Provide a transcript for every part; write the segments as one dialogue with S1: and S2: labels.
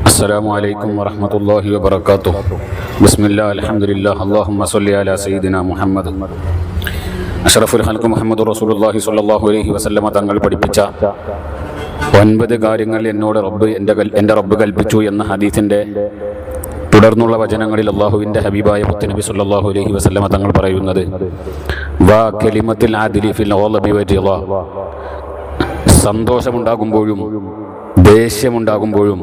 S1: السلام عليكم ورحمة الله وبركاته. بسم الله الحمد لله اللهم صل على سيدنا محمد. അഷ്റഫുൽ ഖൽഖ് മുഹമ്മദ് റസൂലുള്ളാഹി സ്വല്ലല്ലാഹു അലൈഹി വസല്ലമ തങ്ങൾ പഠിപ്പിച്ച 9 കാര്യങ്ങൾ എന്നോട് എൻ്റെ റബ്ബ് കൽപ്പിച്ചു എന്ന ഹദീസിൻ്റെ തുടർന്നുള്ള വചനങ്ങളിൽ അള്ളാഹുവിൻ്റെ ഹബീബായ മുത്തുനബി സ്വല്ലല്ലാഹു അലൈഹി വസല്ലമ തങ്ങൾ പറയുന്നത് വാ കലിമത്തിൽ ആദിലി ഫിൽ ഗളബി വജിള, സന്തോഷമുണ്ടാകുമ്പോഴും ദേഷ്യമുണ്ടാകുമ്പോഴും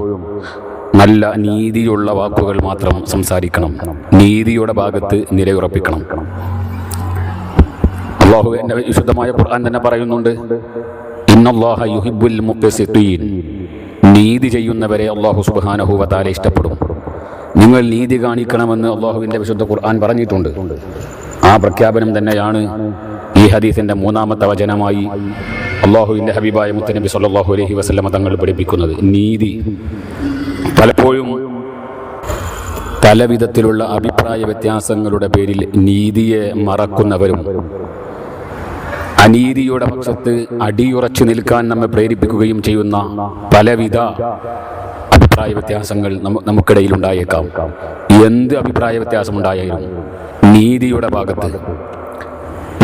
S1: നല്ല നീതിയുള്ള വാക്കുകൾ മാത്രം സംസാരിക്കണം, നീതിയുടെ ഭാഗത്ത് നിലയുറപ്പിക്കണം. അല്ലാഹു എൻ്റെ വിശുദ്ധമായ ഖുർആൻ തന്നെ പറയുന്നുണ്ട്, ഇന്നല്ലാഹ യുഹിബ്ബുൽ മുഖ്സിതീൻ, നീതി ചെയ്യുന്നവരെ അല്ലാഹു സുബ്ഹാനഹു വ തആല ഇഷ്ടപ്പെടും. നിങ്ങൾ നീതി കാണിക്കണമെന്ന് അല്ലാഹുവിൻ്റെ വിശുദ്ധ ഖുർആൻ പറഞ്ഞിട്ടുണ്ട്. ആ പ്രഖ്യാപനം തന്നെയാണ് ഈ ഹദീസിൻ്റെ 3-ാമത്തെ വചനമായി അല്ലാഹുവിൻ്റെ ഹബീബായ മുത്തുനബി സ്വല്ലല്ലാഹു അലൈഹി വസല്ലമ തങ്ങൾ പഠിപ്പിക്കുന്നത്. നീതി പലപ്പോഴും പലവിധത്തിലുള്ള അഭിപ്രായ വ്യത്യാസങ്ങളുടെ പേരിൽ നീതിയെ മറക്കുന്നവരും അനീതിയുടെ പക്ഷത്ത് അടിയുറച്ചു നിൽക്കാൻ നമ്മെ പ്രേരിപ്പിക്കുകയും ചെയ്യുന്ന പലവിധ അഭിപ്രായ വ്യത്യാസങ്ങൾ നമുക്കിടയിൽ ഉണ്ടായേക്കാം. എന്ത് അഭിപ്രായ വ്യത്യാസമുണ്ടായാലും നീതിയുടെ ഭാഗത്ത്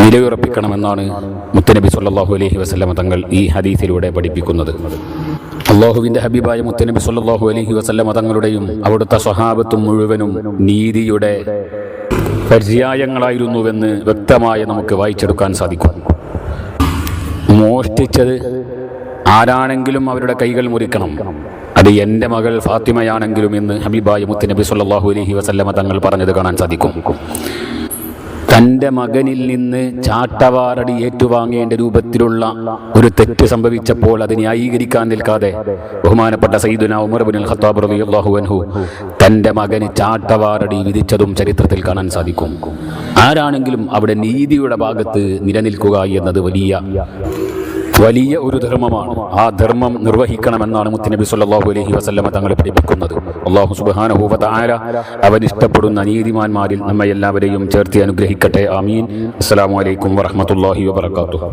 S1: നിലയുറപ്പിക്കണമെന്നാണ് മുത്തുനബി സ്വല്ലല്ലാഹു അലൈഹി വസല്ലമ തങ്ങൾ ഈ ഹദീസിലൂടെ പഠിപ്പിക്കുന്നത്. അല്ലാഹുവിൻ്റെ ഹബീബായ മുത്തുനബി സ്വല്ലല്ലാഹു അലൈഹി വസല്ലമ തങ്ങളുടെയും അവിടുത്തെ സ്വഹാബത്തും മുഴുവനും നീതിയുടെ പര്യായങ്ങളായിരുന്നുവെന്ന് വ്യക്തമായി നമുക്ക് വായിച്ചെടുക്കാൻ സാധിക്കും. മോഷ്ടിച്ചത് ആരാണെങ്കിലും അവരുടെ കൈകൾ മുറിക്കണം, അത് എൻ്റെ മകൾ ഫാത്തിമയാണെങ്കിലും എന്ന് ഹബീബായ മുത്തുനബി സ്വല്ലല്ലാഹു അലൈഹി വസല്ലമ തങ്ങൾ പറഞ്ഞത് കാണാൻ സാധിക്കും. തൻ്റെ മകനിൽ നിന്ന് ചാട്ടവാറടി ഏറ്റുവാങ്ങേണ്ട രൂപത്തിലുള്ള ഒരു തെറ്റ് സംഭവിച്ചപ്പോൾ അത് ന്യായീകരിക്കാൻ നിൽക്കാതെ ബഹുമാനപ്പെട്ട സയ്യിദുനാ ഉമർ ഇബ്നുൽ ഖത്താബ് റളിയല്ലാഹു അൻഹു തൻ്റെ മകന് ചാട്ടവാറടി വിധിച്ചതും ചരിത്രത്തിൽ കാണാൻ സാധിക്കും. ആരാണെങ്കിലും അവിടെ നീതിയുടെ ഭാഗത്ത് നിലനിൽക്കുക എന്നത് വലിയ ഒരു ധർമ്മമാണ്. ആ ധർമ്മം നിർവഹിക്കണമെന്നാണ് മുത്തുനബി സ്വല്ലല്ലാഹു അലൈഹി വസല്ലമ തങ്ങൾ പഠിപ്പിക്കുന്നത്. അല്ലാഹു സുബ്ഹാനഹു വ തആല അവൻ ഇഷ്ടപ്പെടുന്ന നീതിമാന്മാരിൽ നമ്മെ എല്ലാവരെയും ചേർത്ത് അനുഗ്രഹിക്കട്ടെ. ആമീൻ. അസ്സലാമു അലൈക്കും വറഹ്മത്തുള്ളാഹി വബറകാതുഹു.